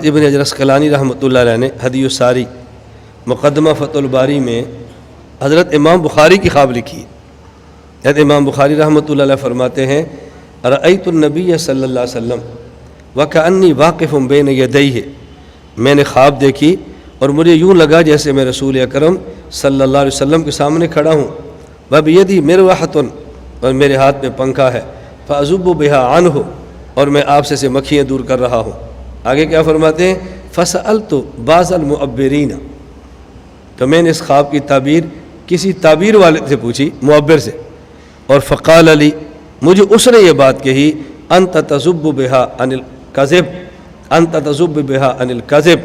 ابن حجر اسقلانی رحمۃ اللہ علیہ نے ہدی الساری مقدمہ فتح الباری میں حضرت امام بخاری کی خواب لکھی ہے۔ حضرت امام بخاری رحمۃ اللہ علیہ فرماتے ہیں رأیت النبی صلی اللہ علیہ وسلم وکأنی واقف بین یدیہ، میں نے خواب دیکھی اور مجھے یوں لگا جیسے میں رسول اکرم صلی اللہ علیہ وسلم کے سامنے کھڑا ہوں، وبیدی مروحۃ، اور میرے ہاتھ میں پنکھا ہے، فأذب بہا عنہ، اور میں آپ سے مکھیاں دور کر رہا ہوں۔ آگے کیا فرماتے ہیں فسألت بعض المعبرین، تو میں نے اس خواب کی تعبیر کسی تعبیر والے سے پوچھی، معبر سے، اور فقال علی، مجھے اس نے یہ بات کہی انت تذب بہا عن الکذب، انت تذب بہا عن الکذب،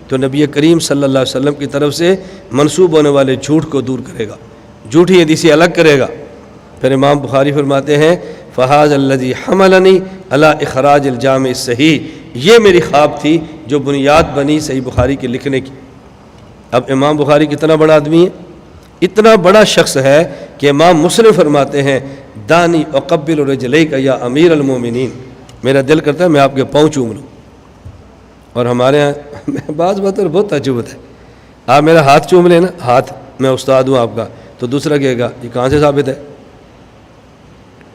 تو نبی کریم صلی اللہ علیہ وسلم کی طرف سے منسوب ہونے والے جھوٹ کو دور کرے گا، جھوٹی حدیثیں الگ کرے گا۔ پھر امام بخاری فرماتے ہیں فہذا الذی حملنی علی اخراج الجامع الصحیح، یہ میری خواب تھی جو بنیاد بنی صحیح بخاری کے لکھنے کی۔ اب امام بخاری کتنا بڑا آدمی ہے، اتنا بڑا شخص ہے کہ امام مسلم فرماتے ہیں دانی اقبل رجلیک یا امیر المومنین، میرا دل کرتا ہے میں آپ کے پاؤں چوم لوں۔ اور ہمارے یہاں بعض بات بہت تعجب ہے، آپ میرا ہاتھ چوم لیں نا، ہاتھ، میں استاد ہوں آپ کا، تو دوسرا کہے گا یہ کہاں سے ثابت ہے؟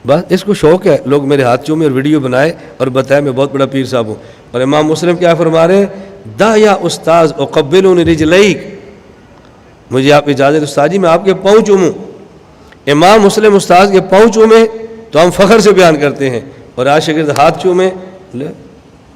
بس اس کو شوق ہے لوگ میرے ہاتھ چومے اور ویڈیو بنائے اور بتائے میں بہت بڑا پیر صاحب ہوں۔ اور امام مسلم کیا فرما رہے ہیں دا یا استاذ اقبل رجلیک، مجھے آپ اجازت استاد جی میں آپ کے پاؤں چوموں۔ امام مسلم استاذ کے پاؤں چومے تو ہم فخر سے بیان کرتے ہیں، اور آج شاگرد ہاتھ چومے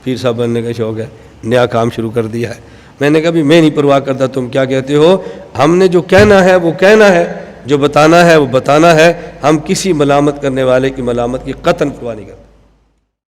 پیر صاحب بننے کا شوق ہے، نیا کام شروع کر دیا ہے۔ میں نے کہا بھی میں نہیں پرواہ کرتا تم کیا کہتے ہو، ہم نے جو کہنا ہے وہ کہنا ہے، جو بتانا ہے وہ بتانا ہے، ہم کسی ملامت کرنے والے کی ملامت کی قطعاً پرواہ نہیں کرتے۔